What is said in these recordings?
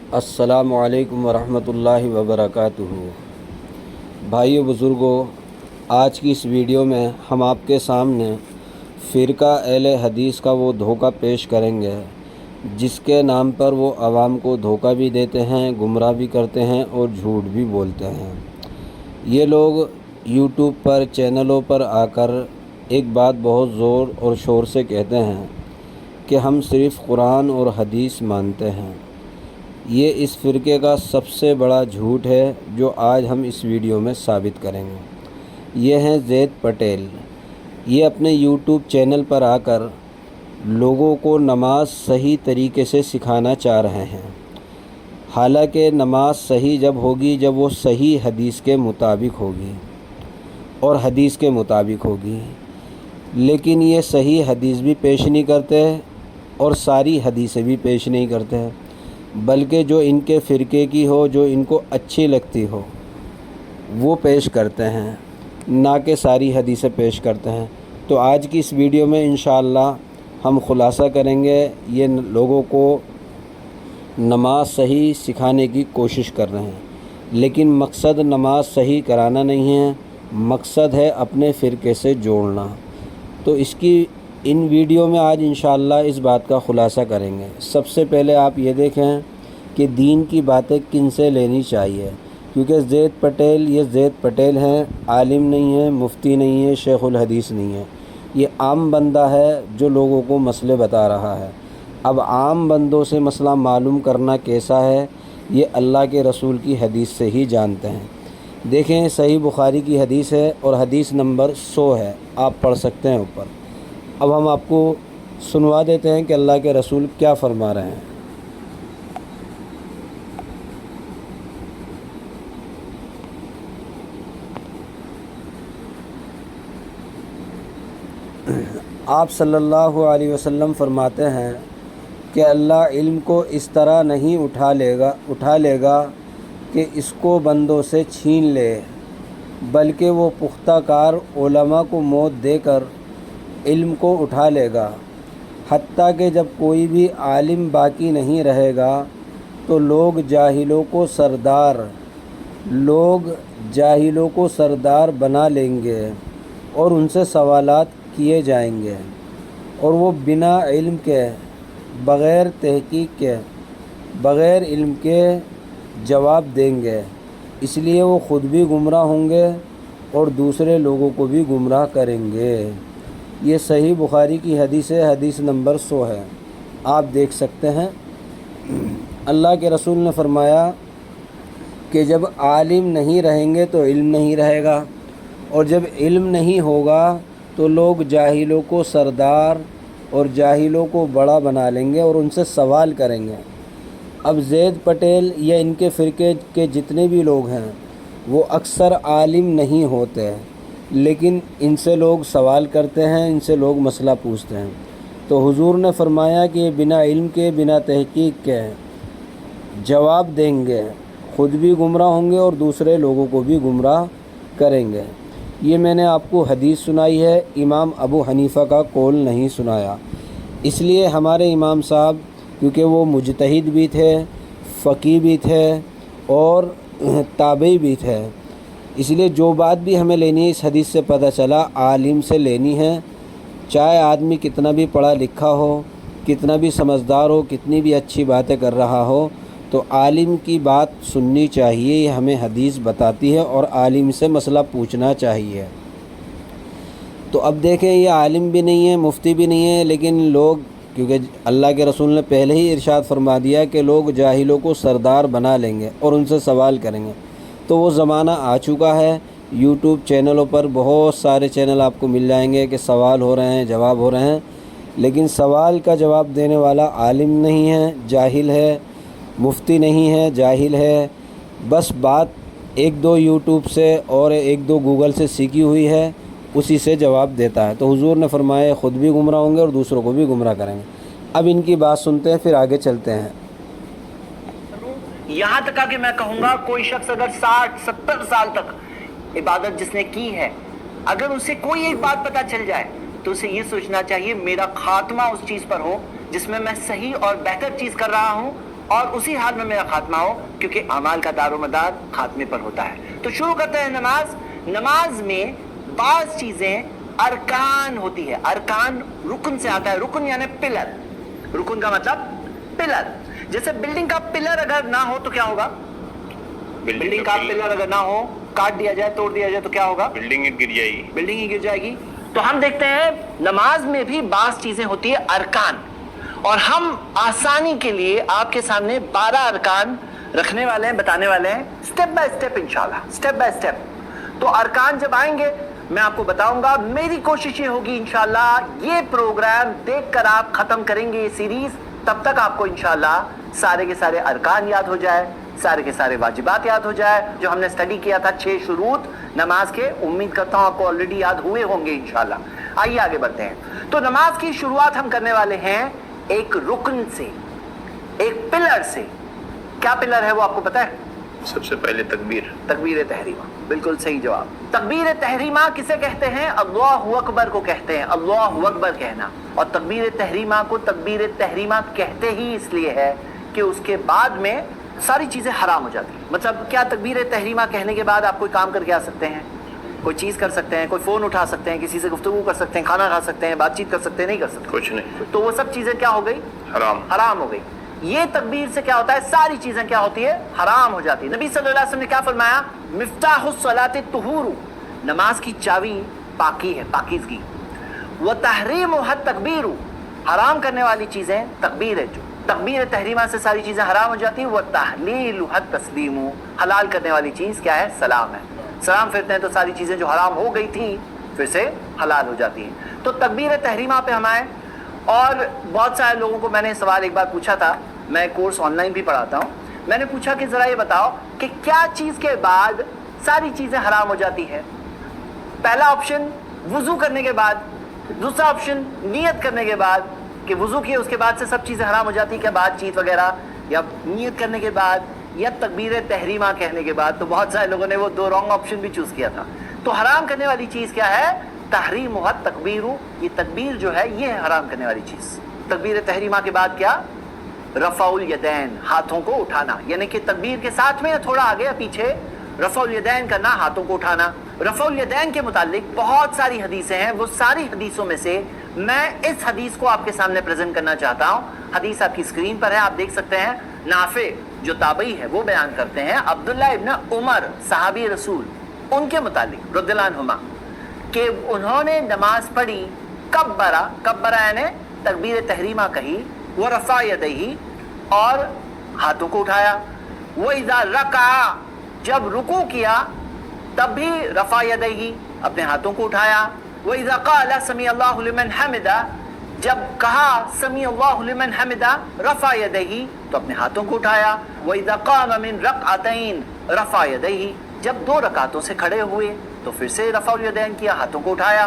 السلام علیکم ورحمۃ اللہ وبرکاتہ۔ بھائیو بزرگوں، آج کی اس ویڈیو میں ہم آپ کے سامنے فرقہ اہل حدیث کا وہ دھوکہ پیش کریں گے جس کے نام پر وہ عوام کو دھوکہ بھی دیتے ہیں، گمراہ بھی کرتے ہیں اور جھوٹ بھی بولتے ہیں۔ یہ لوگ یوٹیوب پر چینلوں پر آ کر ایک بات بہت زور اور شور سے کہتے ہیں کہ ہم صرف قرآن اور حدیث مانتے ہیں۔ یہ اس فرقے کا سب سے بڑا جھوٹ ہے جو آج ہم اس ویڈیو میں ثابت کریں گے۔ یہ ہیں زید پٹیل۔ یہ اپنے یوٹیوب چینل پر آ کر لوگوں کو نماز صحیح طریقے سے سکھانا چاہ رہے ہیں، حالانکہ نماز صحیح جب ہوگی جب وہ صحیح حدیث کے مطابق ہوگی اور حدیث کے مطابق ہوگی، لیکن یہ صحیح حدیث بھی پیش نہیں کرتے اور ساری حدیثیں بھی پیش نہیں کرتے، بلکہ جو ان کے فرقے کی ہو، جو ان کو اچھی لگتی ہو وہ پیش کرتے ہیں، نہ کہ ساری حدیثیں پیش کرتے ہیں۔ تو آج کی اس ویڈیو میں انشاءاللہ ہم خلاصہ کریں گے۔ یہ لوگوں کو نماز صحیح سکھانے کی کوشش کر رہے ہیں، لیکن مقصد نماز صحیح کرانا نہیں ہے، مقصد ہے اپنے فرقے سے جوڑنا۔ تو اس کی ان ویڈیو میں آج انشاءاللہ اس بات کا خلاصہ کریں گے۔ سب سے پہلے آپ یہ دیکھیں کہ دین کی باتیں کن سے لینی چاہیے، کیونکہ زید پٹیل یہ زید پٹیل ہیں، عالم نہیں ہیں، مفتی نہیں ہیں، شیخ الحدیث نہیں ہیں۔ یہ عام بندہ ہے جو لوگوں کو مسئلے بتا رہا ہے۔ اب عام بندوں سے مسئلہ معلوم کرنا کیسا ہے، یہ اللہ کے رسول کی حدیث سے ہی جانتے ہیں۔ دیکھیں، صحیح بخاری کی حدیث ہے اور حدیث نمبر 100 ہے، آپ پڑھ سکتے ہیں اوپر۔ اب ہم آپ کو سنوا دیتے ہیں کہ اللہ کے رسول کیا فرما رہے ہیں۔ آپ صلی اللہ علیہ وسلم فرماتے ہیں کہ اللہ علم کو اس طرح نہیں اٹھا لے گا کہ اس کو بندوں سے چھین لے، بلکہ وہ پختہ کار علماء کو موت دے کر علم کو اٹھا لے گا، حتیٰ کہ جب کوئی بھی عالم باقی نہیں رہے گا تو لوگ جاہلوں کو سردار بنا لیں گے اور ان سے سوالات کیے جائیں گے، اور وہ بنا علم کے، بغیر تحقیق کے، بغیر علم کے جواب دیں گے، اس لیے وہ خود بھی گمراہ ہوں گے اور دوسرے لوگوں کو بھی گمراہ کریں گے۔ یہ صحیح بخاری کی حدیث ہے، حدیث نمبر 100 ہے، آپ دیکھ سکتے ہیں۔ اللہ کے رسول نے فرمایا کہ جب عالم نہیں رہیں گے تو علم نہیں رہے گا، اور جب علم نہیں ہوگا تو لوگ جاہلوں کو سردار اور جاہلوں کو بڑا بنا لیں گے اور ان سے سوال کریں گے۔ اب زید پٹیل یا ان کے فرقے کے جتنے بھی لوگ ہیں وہ اکثر عالم نہیں ہوتے، لیکن ان سے لوگ سوال کرتے ہیں، ان سے لوگ مسئلہ پوچھتے ہیں۔ تو حضور نے فرمایا کہ یہ بنا علم کے، بنا تحقیق کے جواب دیں گے، خود بھی گمراہ ہوں گے اور دوسرے لوگوں کو بھی گمراہ کریں گے۔ یہ میں نے آپ کو حدیث سنائی ہے، امام ابو حنیفہ کا قول نہیں سنایا، اس لیے ہمارے امام صاحب کیونکہ وہ مجتہد بھی تھے، فقیہ بھی تھے اور تابعی بھی تھے، اس لیے جو بات بھی ہمیں لینی ہے اس حدیث سے پتہ چلا عالم سے لینی ہے، چاہے آدمی کتنا بھی پڑھا لکھا ہو، کتنا بھی سمجھدار ہو، کتنی بھی اچھی باتیں کر رہا ہو، تو عالم کی بات سننی چاہیے، یہ ہمیں حدیث بتاتی ہے، اور عالم سے مسئلہ پوچھنا چاہیے۔ تو اب دیکھیں، یہ عالم بھی نہیں ہے، مفتی بھی نہیں ہے، لیکن لوگ، کیونکہ اللہ کے رسول نے پہلے ہی ارشاد فرما دیا کہ لوگ جاہلوں کو سردار بنا لیں گے اور ان سے سوال کریں گے، تو وہ زمانہ آ چکا ہے۔ یوٹیوب چینلوں پر بہت سارے چینل آپ کو مل جائیں گے کہ سوال ہو رہے ہیں، جواب ہو رہے ہیں، لیکن سوال کا جواب دینے والا عالم نہیں ہے، جاہل ہے، مفتی نہیں ہے، جاہل ہے، بس بات ایک دو یوٹیوب سے اور ایک دو گوگل سے سیکھی ہوئی ہے، اسی سے جواب دیتا ہے۔ تو حضور نے فرمایا خود بھی گمراہ ہوں گے اور دوسروں کو بھی گمراہ کریں گے۔ اب ان کی بات سنتے ہیں، پھر آگے چلتے ہیں۔ یہاں تک کہ میں کہوں گا کوئی شخص اگر 60-70 سال تک عبادت جس نے کی ہے، اگر اسے کوئی ایک بات پتہ چل جائے تو اسے یہ سوچنا چاہیے میرا خاتمہ اس چیز پر ہو جس میں میں صحیح اور بہتر چیز کر رہا ہوں، اور اسی حال میں میرا خاتمہ ہو، کیونکہ اعمال کا دار و مدار خاتمے پر ہوتا ہے۔ تو شروع کرتے ہیں نماز۔ نماز میں بعض چیزیں ارکان ہوتی ہے۔ ارکان رکن سے آتا ہے، رکن یعنی پلر۔ رکن کا مطلب پلر۔ جیسے بلڈنگ کا پلر اگر نہ ہو تو کیا ہوگا؟ بلڈنگ کا پلر اگر نہ ہو، کاٹ دیا جائے، توڑ دیا جائے تو کیا ہوگا؟ بلڈنگ ہی گر جائے گی۔ بلڈنگ ہی گر جائے گی۔ تو ہم دیکھتے ہیں نماز میں بھی بعض چیزیں ہوتی ہیں ارکان، اور ہم آسانی کے لیے آپ کے سامنے 12 ارکان رکھنے والے ہیں، بتانے والے ہیں سٹیپ بائی سٹیپ انشاءاللہ، سٹیپ بائی سٹیپ۔ تو ارکان جب آئیں گے میں آپ کو بتاؤں گا۔ میری کوشش یہ ہوگی انشاءاللہ یہ پروگرام دیکھ کر آپ ختم کریں گے یہ سیریز، تب تک آپ کو انشاءاللہ سارے کے سارے ارکان یاد ہو جائے، سارے کے سارے واجبات یاد ہو جائے جو ہم نے اسٹڈی کیا تھا 6 شروط نماز کے۔ امید کرتا ہوں آپ کو آلریڈی یاد ہوئے ہوں گے انشاءاللہ۔ آئیے آگے بڑھتے ہیں۔ تو نماز کی شروعات ہم کرنے والے ہیں ایک رکن سے، ایک پلر سے۔ کیا پلر ہے وہ آپ کو پتا ہے؟ سب سے پہلے تکبیر، تکبیر تحریمہ، بالکل صحیح جواب۔ تکبیر تحریمہ کسے کہتے ہیں؟ اللہ اکبر کو کہتے ہیں، اللہ اکبر کہنا۔ اور تکبیر تحریمہ کو تکبیر تحریمہ کہتے ہی اس لیے ہے کہ اس کے بعد میں ساری چیزیں حرام ہو جاتی ہیں۔ مطلب کیا تکبیر تحریمہ کہنے کے بعد آپ کوئی کام کر کے آ سکتے ہیں، کوئی چیز کر سکتے ہیں، کوئی فون اٹھا سکتے ہیں، کسی سے گفتگو کر سکتے ہیں، کھانا کھا سکتے ہیں، بات چیت کر سکتے ہیں؟ نہیں کر سکتے، کچھ نہیں، تو وہ سب چیزیں کیا ہو گئی؟ حرام ہو گئی۔ یہ تکبیر سے کیا ہوتا ہے؟ ساری چیزیں کیا ہوتی ہے؟ حرام ہو جاتی ہے۔ نبی صلی اللہ علیہ وسلم نے کیا فرمایا؟ مفتاح الصلاۃ الطہور، نماز کی چابی پاکی ہے، پاکیزگی۔ وتحریمها التکبیر، حرام کرنے والی چیزیں تکبیر ہے۔ جو تکبیر تحریمہ سے ساری چیزیں حرام ہو جاتی ہیں۔ وتحلیلها التسلیم، حلال کرنے والی چیز کیا ہے؟ سلام ہے۔ سلام پھرتے ہیں تو ساری چیزیں جو حرام ہو گئی تھیں پھر سے حلال ہو جاتی ہیں۔ تو تکبیر تحریمہ پہ ہم آئے، اور بہت سارے لوگوں کو میں نے سوال ایک بار پوچھا تھا، میں کورس آن لائن بھی پڑھاتا ہوں، میں نے پوچھا کہ ذرا یہ بتاؤ کہ کیا چیز کے بعد ساری چیزیں حرام ہو جاتی ہیں؟ پہلا آپشن وضو کرنے کے بعد، دوسرا آپشن نیت کرنے کے بعد، کہ وضو کیے اس کے بعد سے سب چیزیں حرام ہو جاتی ہیں، کیا بات چیت وغیرہ، یا نیت کرنے کے بعد، یا تکبیر تحریمہ کہنے کے بعد؟ تو بہت سارے لوگوں نے وہ 2 رانگ آپشن بھی چوز کیا تھا۔ تو حرام کرنے والی چیز کیا ہے؟ تحریمها التکبیر، یہ تکبیر جو ہے یہ ہے حرام کرنے والی چیز۔ تکبیر تحریمہ کے بعد کیا؟ رفع الیدین، ہاتھوں کو اٹھانا، یعنی کہ تکبیر کے ساتھ میں تھوڑا آگے یا پیچھے رفع الیدین کرنا، ہاتھوں کو اٹھانا۔ رفع الیدین کے متعلق بہت ساری حدیثیں ہیں، وہ ساری حدیثوں میں سے میں اس حدیث کو آپ کے سامنے پریزنٹ کرنا چاہتا ہوں۔ حدیث آپ کی اسکرین پر ہے، آپ دیکھ سکتے ہیں۔ نافع جو تابعی ہے وہ بیان کرتے ہیں عبداللہ ابن عمر صحابی رسول، ان کے متعلق رضی اللہ عنہما، کہ انہوں نے نماز پڑھی، کبرہ یعنی تکبیر تحریمہ کہی، ورفع یدیہ، اور ہاتھوں کو اٹھایا، وَإِذَا رَكَعَ، جب رکوع کیا تب بھی رفع یدیہ، اپنے ہاتھوں کو اٹھایا، وَإِذَا قَالَ سَمِعَ اللَّهُ لِمَنْ حَمِدَهُ، جب کہا سمیع اللہ لمن حمدہ رفع یدیہ تو اپنے ہاتھوں کو اٹھایا، وَإِذَا قَامَ مِنْ رَكْعَتَيْنِ رفع یدیہ، جب 2 رکعتوں سے کھڑے ہوئے تو پھر سے رفع الیدین کیا، ہاتھوں کو اٹھایا۔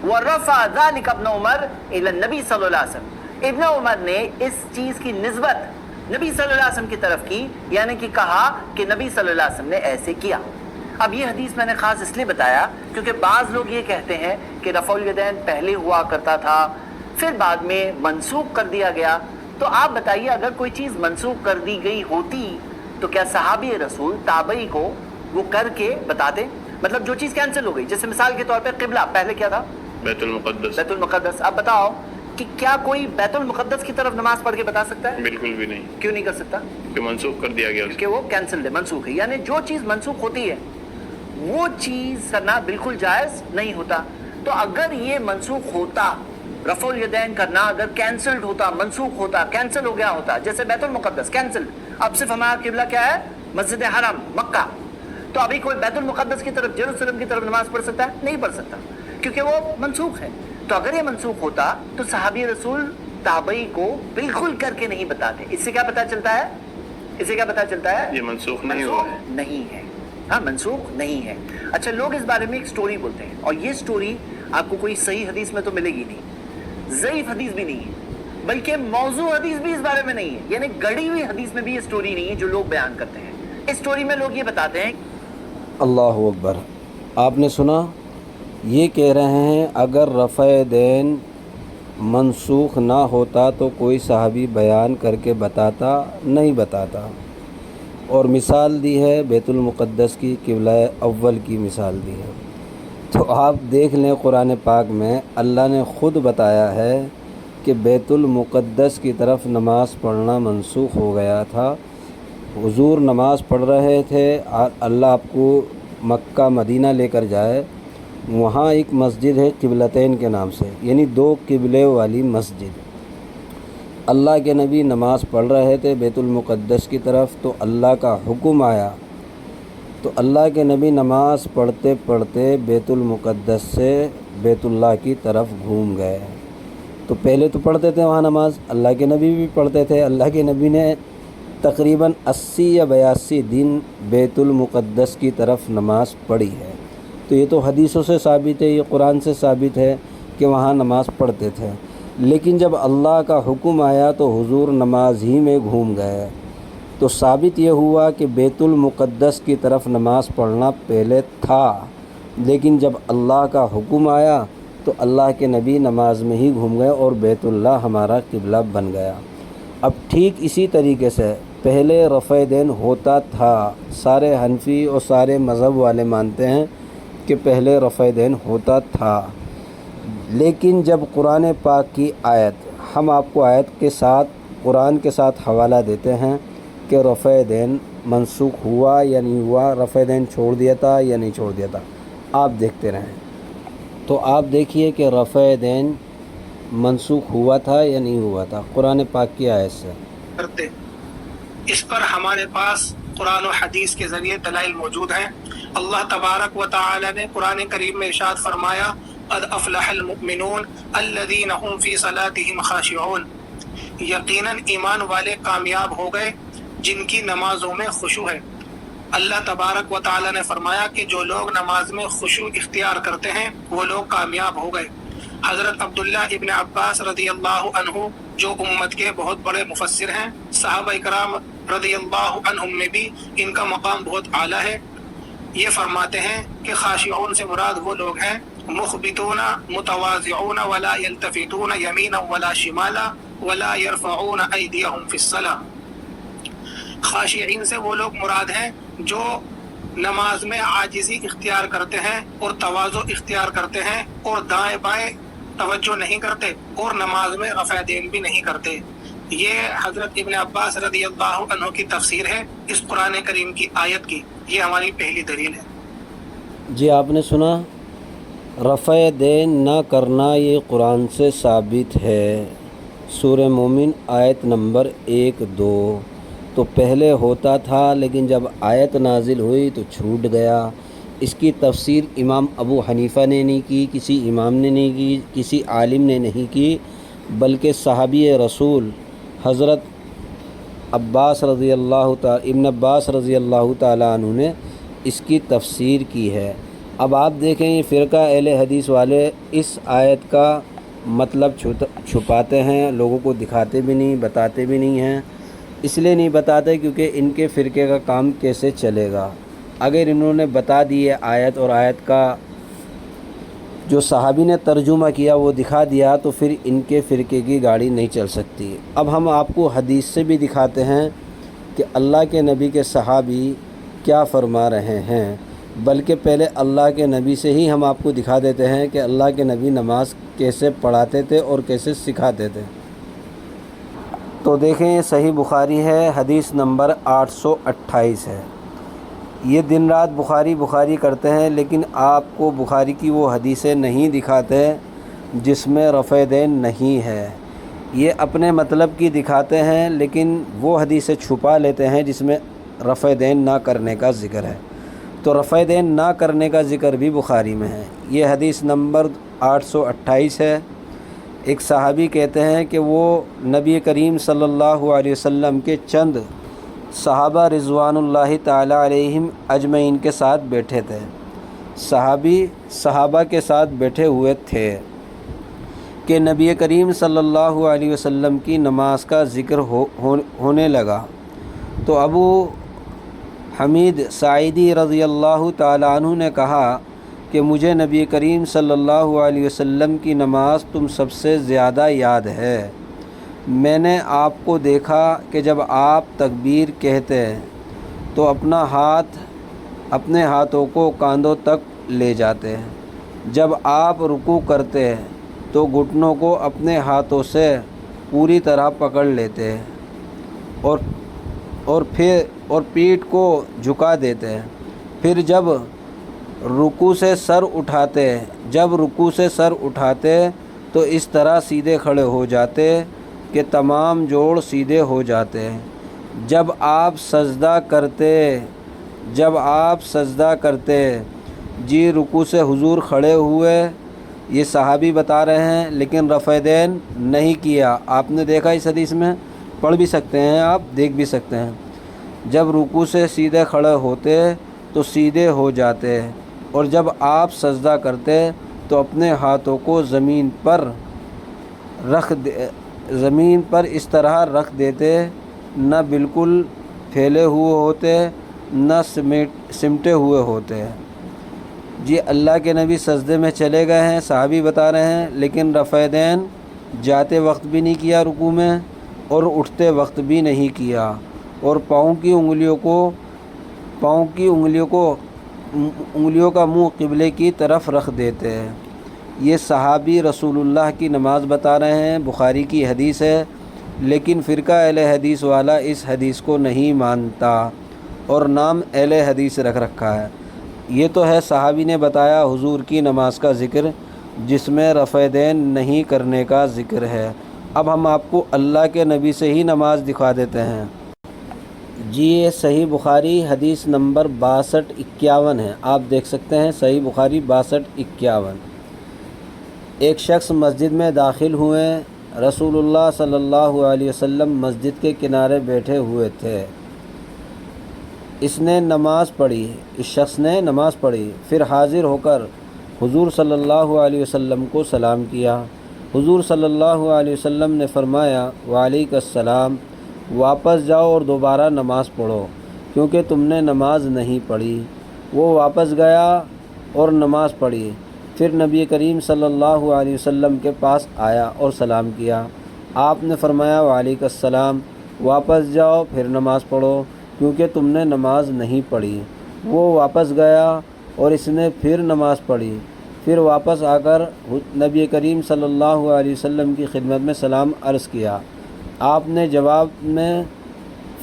وَرَفَعَ ذَلِكَ ابْنُ عُمَرَ إِلَى النَّبِي صلی اللہ علیہ وسلم، ابن عمر نے اس چیز کی نسبت نبی صلی اللہ علیہ وسلم کی طرف کی، یعنی کہ کہا کہ نبی صلی اللہ علیہ وسلم نے ایسے کیا۔ اب یہ حدیث میں نے خاص اس لیے بتایا کیونکہ بعض لوگ یہ کہتے ہیں کہ رفع الیدین پہلے ہوا کرتا تھا پھر بعد میں منسوخ کر دیا گیا۔ تو آپ بتائیے اگر کوئی چیز منسوخ کر دی گئی ہوتی تو کیا صحابی رسول تابعی کو وہ کر کے بتاتے؟ مطلب جو چیز کینسل ہو گئی، جیسے مثال کے طور پہ قبلہ پہلے کیا تھا؟ بیت المقدس۔ بیت المقدس۔ اب بتاؤ کہ کیا کوئی بیت المقدس کی طرف نماز پڑھ کے بتا سکتا ہے؟ بالکل بھی نہیں۔ کیوں نہیں کر سکتا؟ کہ منسوخ کر دیا گیا، کہ وہ کینسل ہے، منسوخ ہے۔ یعنی جو چیز منسوخ ہوتی ہے وہ چیز کرنا بالکل جائز نہیں ہوتا۔ تو اگر یہ منسوخ ہوتا، رفع الیدین کرنا اگر کینسلڈ ہوتا، منسوخ ہوتا، کینسل ہو گیا ہوتا، جیسے بیت المقدس کینسل، اب صرف ہمارا قبلہ کیا ہے؟ مسجد حرم مکہ، تو ابھی کوئی بیت المقدس کی طرف، یروشلم کی طرف نماز پڑھ سکتا ہے؟ نہیں پڑھ سکتا کیونکہ وہ منسوخ ہے۔ تو اگر یہ منسوخ ہوتا تو صحابی رسول تابعی کو بالکل کر کے نہیں بتاتے۔ اس سے کیا پتا چلتا ہے؟ اس سے کیا پتا چلتا ہے؟ یہ منسوخ نہیں ہوا ہے، نہیں ہے، ہاں منسوخ نہیں ہے۔ اچھا، لوگ اس بارے میں ایک سٹوری بولتے ہیں، اور یہ سٹوری آپ کو کوئی صحیح حدیث میں تو ملے گی نہیں، ضعیف حدیث بھی نہیں ہے، بلکہ موضوع حدیث بھی اس بارے میں نہیں ہے، یعنی گڑی ہوئی حدیث میں بھی یہ سٹوری نہیں ہے جو لوگ بیان کرتے ہیں۔ اس سٹوری میں لوگ یہ بتاتے ہیں۔ اللہ اکبر۔ آپ نے سنا، یہ کہہ رہے ہیں اگر رفع دین منسوخ نہ ہوتا تو کوئی صحابی بیان کر کے نہیں بتاتا۔ اور مثال دی ہے بیت المقدس کی، قبلہ اول کی مثال دی ہے۔ تو آپ دیکھ لیں قرآن پاک میں اللہ نے خود بتایا ہے کہ بیت المقدس کی طرف نماز پڑھنا منسوخ ہو گیا تھا۔ حضور نماز پڑھ رہے تھے، اللہ آپ کو مکہ مدینہ لے کر جائے، وہاں ایک مسجد ہے قبلتین کے نام سے، یعنی دو قبلے والی مسجد۔ اللہ کے نبی نماز پڑھ رہے تھے بیت المقدس کی طرف، تو اللہ کا حکم آیا، تو اللہ کے نبی نماز پڑھتے پڑھتے بیت المقدس سے بیت اللہ کی طرف گھوم گئے۔ تو پہلے تو پڑھتے تھے وہاں نماز، اللہ کے نبی بھی پڑھتے تھے، اللہ کے نبی نے تقریباً 80 یا 82 دن بیت المقدس کی طرف نماز پڑھی ہے۔ تو یہ تو حدیثوں سے ثابت ہے، یہ قرآن سے ثابت ہے کہ وہاں نماز پڑھتے تھے۔ لیکن جب اللہ کا حکم آیا تو حضور نماز ہی میں گھوم گئے، تو ثابت یہ ہوا کہ بیت المقدس کی طرف نماز پڑھنا پہلے تھا، لیکن جب اللہ کا حکم آیا تو اللہ کے نبی نماز میں ہی گھوم گئے اور بیت اللہ ہمارا قبلہ بن گیا۔ اب ٹھیک اسی طریقے سے پہلے رفع دین ہوتا تھا، سارے حنفی اور سارے مذہب والے مانتے ہیں کہ پہلے رفع دین ہوتا تھا، لیکن جب قرآن پاک کی آیت، ہم آپ کو آیت کے ساتھ قرآن کے ساتھ حوالہ دیتے ہیں کہ رفع دین منسوخ ہوا یا نہیں ہوا، رفع دین چھوڑ دیا تھا یا نہیں چھوڑ دیا تھا، آپ دیکھتے رہیں۔ تو آپ دیکھیے کہ رفع دین منسوخ ہوا تھا یا نہیں ہوا تھا قرآن پاک کی آیت سے۔ کرتے اس پر ہمارے پاس قرآن و حدیث کے ذریعے دلائل موجود ہیں۔ اللہ تبارک و تعالی نے قرآن کریم میں ارشاد فرمایا، قد افلح المؤمنون الذین هم فی صلاتهم خاشعون، یقیناً ایمان والے کامیاب ہو گئے جن کی نمازوں میں خشوع ہے۔ اللہ تبارک و تعالی نے فرمایا کہ جو لوگ نماز میں خشوع اختیار کرتے ہیں وہ لوگ کامیاب ہو گئے۔ حضرت عبداللہ ابن عباس رضی اللہ عنہ جو امت کے بہت بڑے مفسر ہیں، صحابہ کرام رضی اللہ عنہم میں بھی ان کا مقام بہت اعلیٰ ہے، یہ فرماتے ہیں کہ خاشعون سے مراد وہ لوگ ہیں مخبتون متواضعون ولا یلتفتون یمینا ولا شمالا ولا يرفعون ایدیہم فی الصلاۃ۔ خاشعین سے وہ لوگ مراد ہیں جو نماز میں عاجزی اختیار کرتے ہیں اور تواضع اختیار کرتے ہیں اور دائیں بائیں توجہ نہیں کرتے اور نماز میں رفع دین بھی نہیں کرتے۔ یہ حضرت ابن عباس رضی اللہ عنہ کی تفسیر ہے اس قرآن کریم کی آیت کی، یہ ہماری پہلی دلیل ہے۔ جی آپ نے سنا، رفع دین نہ کرنا یہ قرآن سے ثابت ہے، سورہ مومن آیت نمبر 1-2۔ تو پہلے ہوتا تھا لیکن جب آیت نازل ہوئی تو چھوٹ گیا۔ اس کی تفسیر امام ابو حنیفہ نے نہیں کی، کسی امام نے نہیں کی، کسی عالم نے نہیں کی، بلکہ صحابی رسول حضرت ابن عباس رضی اللہ تعالیٰ عنہ نے اس کی تفسیر کی ہے۔ اب آپ دیکھیں یہ فرقہ اہل حدیث والے اس آیت کا مطلب چھپاتے ہیں، لوگوں کو دکھاتے بھی نہیں، بتاتے بھی نہیں ہیں۔ اس لیے نہیں بتاتے کیونکہ ان کے فرقے کا کام کیسے چلے گا۔ اگر انہوں نے بتا دی ہے آیت اور آیت کا جو صحابی نے ترجمہ کیا وہ دکھا دیا تو پھر ان کے فرقے کی گاڑی نہیں چل سکتی۔ اب ہم آپ کو حدیث سے بھی دکھاتے ہیں کہ اللہ کے نبی کے صحابی کیا فرما رہے ہیں، بلکہ پہلے اللہ کے نبی سے ہی ہم آپ کو دکھا دیتے ہیں کہ اللہ کے نبی نماز کیسے پڑھاتے تھے اور کیسے سکھاتے تھے۔ تو دیکھیں یہ صحیح بخاری ہے، حدیث نمبر 828 ہے۔ یہ دن رات بخاری کرتے ہیں لیکن آپ کو بخاری کی وہ حدیثیں نہیں دکھاتے جس میں رفع دین نہیں ہے۔ یہ اپنے مطلب کی دکھاتے ہیں لیکن وہ حدیثیں چھپا لیتے ہیں جس میں رفع دین نہ کرنے کا ذکر ہے۔ تو رفع دین نہ کرنے کا ذکر بھی بخاری میں ہے۔ یہ حدیث نمبر 828 ہے۔ ایک صحابی کہتے ہیں کہ وہ نبی کریم صلی اللہ علیہ وسلم کے چند صحابہ رضوان اللہ تعالیٰ علیہم اجمعین کے ساتھ بیٹھے تھے۔ صحابہ کے ساتھ بیٹھے ہوئے تھے کہ نبی کریم صلی اللہ علیہ وسلم کی نماز کا ذکر ہونے لگا، تو ابو حمید ساعدی رضی اللہ تعالیٰ عنہ نے کہا کہ کہ مجھے نبی کریم صلی اللہ علیہ وسلم کی نماز تم سب سے زیادہ یاد ہے۔ میں نے آپ کو دیکھا کہ جب آپ تکبیر کہتے تو اپنے ہاتھوں کو کاندھوں تک لے جاتے، جب آپ رکوع کرتے تو گھٹنوں کو اپنے ہاتھوں سے پوری طرح پکڑ لیتے اور پیٹھ کو جھکا دیتے، پھر جب رکوع سے سر اٹھاتے تو اس طرح سیدھے کھڑے ہو جاتے کہ تمام جوڑ سیدھے ہو جاتے۔ جب آپ سجدہ کرتے جی رکوع سے حضور کھڑے ہوئے، یہ صحابی بتا رہے ہیں، لیکن رفع دین نہیں کیا۔ آپ نے دیکھا اس حدیث میں، پڑھ بھی سکتے ہیں، آپ دیکھ بھی سکتے ہیں۔ جب رکوع سے سیدھے کھڑے ہوتے تو سیدھے ہو جاتے، اور جب آپ سجدہ کرتے تو اپنے ہاتھوں کو زمین پر اس طرح رکھ دیتے، نہ بالکل پھیلے ہوئے ہوتے نہ سمٹے ہوئے ہوتے۔ جی اللہ کے نبی سجدے میں چلے گئے ہیں، صحابی بتا رہے ہیں، لیکن رفع دین جاتے وقت بھی نہیں کیا رکوع میں، اور اٹھتے وقت بھی نہیں کیا، اور پاؤں کی انگلیوں کا منہ قبلے کی طرف رکھ دیتے ہیں۔ یہ صحابی رسول اللہ کی نماز بتا رہے ہیں، بخاری کی حدیث ہے، لیکن فرقہ اہل حدیث والا اس حدیث کو نہیں مانتا اور نام اہل حدیث رکھ رکھا ہے۔ یہ تو ہے صحابی نے بتایا حضور کی نماز کا ذکر، جس میں رفع دین نہیں کرنے کا ذکر ہے۔ اب ہم آپ کو اللہ کے نبی سے ہی نماز دکھا دیتے ہیں۔ جی یہ صحیح بخاری حدیث نمبر 6251 ہے، آپ دیکھ سکتے ہیں، صحیح بخاری 6251۔ ایک شخص مسجد میں داخل ہوئے، رسول اللہ صلی اللہ علیہ وسلم مسجد کے کنارے بیٹھے ہوئے تھے۔ اس شخص نے نماز پڑھی، پھر حاضر ہو کر حضور صلی اللہ علیہ وسلم کو سلام کیا۔ حضور صلی اللہ علیہ وسلم نے فرمایا وعلیکم السلام، واپس جاؤ اور دوبارہ نماز پڑھو کیونکہ تم نے نماز نہیں پڑھی۔ وہ واپس گیا اور نماز پڑھی، پھر نبی کریم صلی اللہ علیہ وسلم کے پاس آیا اور سلام کیا۔ آپ نے فرمایا وعلیکم السلام، واپس جاؤ پھر نماز پڑھو کیونکہ تم نے نماز نہیں پڑھی۔ وہ واپس گیا اور اس نے پھر نماز پڑھی، پھر واپس آ کر نبی کریم صلی اللہ علیہ وسلم کی خدمت میں سلام عرض کیا۔ آپ نے جواب میں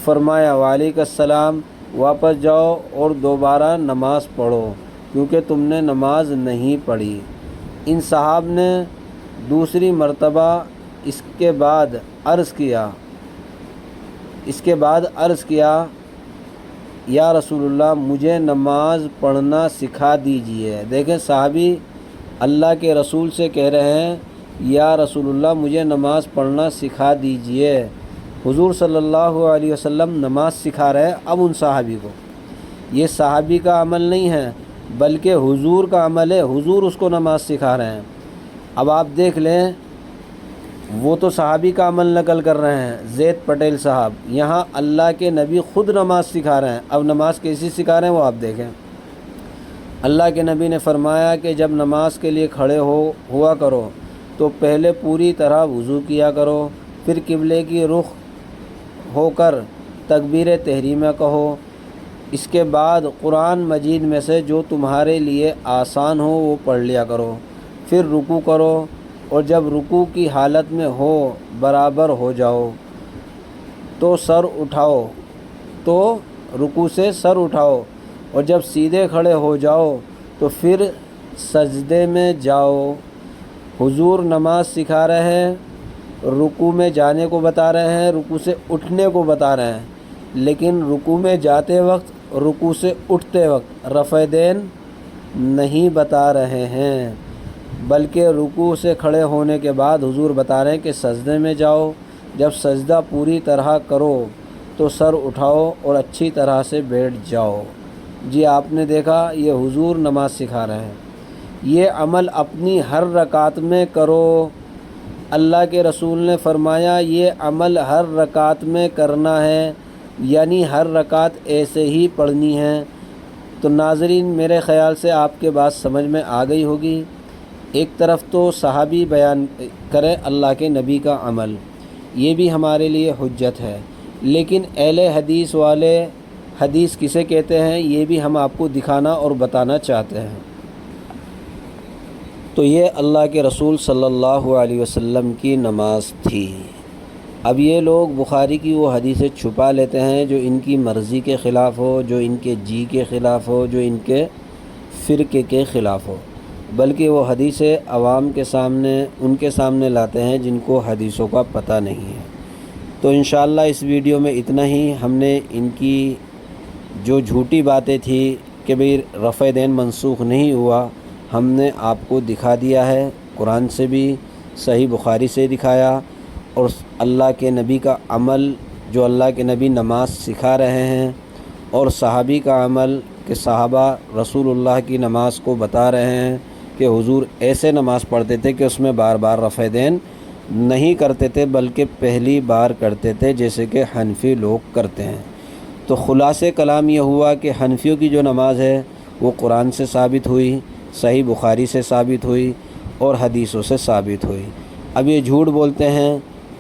فرمایا وعلیکم السلام، واپس جاؤ اور دوبارہ نماز پڑھو کیونکہ تم نے نماز نہیں پڑھی۔ ان صحاب نے دوسری مرتبہ اس کے بعد عرض کیا یا رسول اللہ مجھے نماز پڑھنا سکھا دیجئے۔ دیکھیں صحابی اللہ کے رسول سے کہہ رہے ہیں یا رسول اللہ مجھے نماز پڑھنا سکھا دیجئے۔ حضور صلی اللہ علیہ وسلم نماز سکھا رہے ہیں اب ان صحابی کو۔ یہ صحابی کا عمل نہیں ہے بلکہ حضور کا عمل ہے، حضور اس کو نماز سکھا رہے ہیں۔ اب آپ دیکھ لیں، وہ تو صحابی کا عمل نقل کر رہے ہیں زید پٹیل صاحب، یہاں اللہ کے نبی خود نماز سکھا رہے ہیں۔ اب نماز کیسی سکھا رہے ہیں وہ آپ دیکھیں۔ اللہ کے نبی نے فرمایا کہ جب نماز کے لیے کھڑے ہوا کرو تو پہلے پوری طرح وضو کیا کرو، پھر قبلے کی رخ ہو کر تکبیر تحریمہ کہو، اس کے بعد قرآن مجید میں سے جو تمہارے لیے آسان ہو وہ پڑھ لیا کرو، پھر رکوع کرو، اور جب رکوع کی حالت میں ہو برابر ہو جاؤ تو رکوع سے سر اٹھاؤ، اور جب سیدھے کھڑے ہو جاؤ تو پھر سجدے میں جاؤ۔ حضور نماز سکھا رہے ہیں، رکوع میں جانے کو بتا رہے ہیں، رکوع سے اٹھنے کو بتا رہے ہیں، لیکن رکوع میں جاتے وقت، رکوع سے اٹھتے وقت رفع دین نہیں بتا رہے ہیں، بلکہ رکوع سے کھڑے ہونے کے بعد حضور بتا رہے ہیں کہ سجدے میں جاؤ، جب سجدہ پوری طرح کرو تو سر اٹھاؤ اور اچھی طرح سے بیٹھ جاؤ۔ جی آپ نے دیکھا یہ حضور نماز سکھا رہے ہیں۔ یہ عمل اپنی ہر رکعت میں کرو۔ اللہ کے رسول نے فرمایا یہ عمل ہر رکعت میں کرنا ہے، یعنی ہر رکعت ایسے ہی پڑھنی ہے۔ تو ناظرین میرے خیال سے آپ کے بات سمجھ میں آ گئی ہوگی۔ ایک طرف تو صحابی بیان کرے اللہ کے نبی کا عمل، یہ بھی ہمارے لیے حجت ہے، لیکن اہل حدیث والے حدیث کسے کہتے ہیں یہ بھی ہم آپ کو دکھانا اور بتانا چاہتے ہیں۔ تو یہ اللہ کے رسول صلی اللہ علیہ وسلم کی نماز تھی۔ اب یہ لوگ بخاری کی وہ حدیثیں چھپا لیتے ہیں جو ان کی مرضی کے خلاف ہو، جو ان کے جی کے خلاف ہو، جو ان کے فرقے کے خلاف ہو، بلکہ وہ حدیثیں عوام کے سامنے ان کے سامنے لاتے ہیں جن کو حدیثوں کا پتہ نہیں ہے۔ تو انشاءاللہ اس ویڈیو میں اتنا ہی۔ ہم نے ان کی جو جھوٹی باتیں تھی کہ بھئی رفع دین منسوخ نہیں ہوا، ہم نے آپ کو دکھا دیا ہے، قرآن سے بھی صحیح بخاری سے دکھایا، اور اللہ کے نبی کا عمل جو اللہ کے نبی نماز سکھا رہے ہیں، اور صحابی کا عمل کہ صحابہ رسول اللہ کی نماز کو بتا رہے ہیں کہ حضور ایسے نماز پڑھتے تھے کہ اس میں بار بار رفع دین نہیں کرتے تھے بلکہ پہلی بار کرتے تھے، جیسے کہ حنفی لوگ کرتے ہیں۔ تو خلاصے کلام یہ ہوا کہ حنفیوں کی جو نماز ہے وہ قرآن سے ثابت ہوئی، صحیح بخاری سے ثابت ہوئی، اور حدیثوں سے ثابت ہوئی۔ اب یہ جھوٹ بولتے ہیں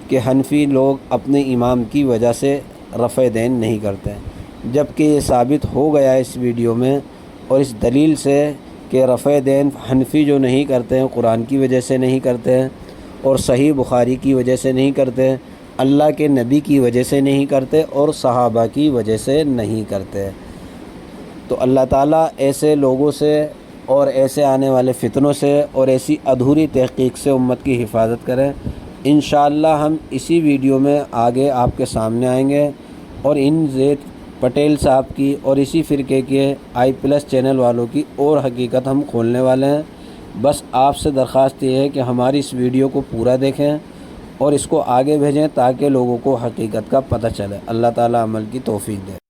کہ حنفی لوگ اپنے امام کی وجہ سے رفع دین نہیں کرتے، جبکہ یہ ثابت ہو گیا اس ویڈیو میں اور اس دلیل سے کہ رفع دین حنفی جو نہیں کرتے ہیں قرآن کی وجہ سے نہیں کرتے ہیں، اور صحیح بخاری کی وجہ سے نہیں کرتے، اللہ کے نبی کی وجہ سے نہیں کرتے، اور صحابہ کی وجہ سے نہیں کرتے۔ تو اللہ تعالیٰ ایسے لوگوں سے اور ایسے آنے والے فتنوں سے اور ایسی ادھوری تحقیق سے امت کی حفاظت کریں۔ انشاءاللہ ہم اسی ویڈیو میں آگے آپ کے سامنے آئیں گے، اور ان زید پٹیل صاحب کی اور اسی فرقے کے i+ چینل والوں کی اور حقیقت ہم کھولنے والے ہیں۔ بس آپ سے درخواست یہ ہے کہ ہماری اس ویڈیو کو پورا دیکھیں اور اس کو آگے بھیجیں تاکہ لوگوں کو حقیقت کا پتہ چلے۔ اللہ تعالیٰ عمل کی توفیق دے۔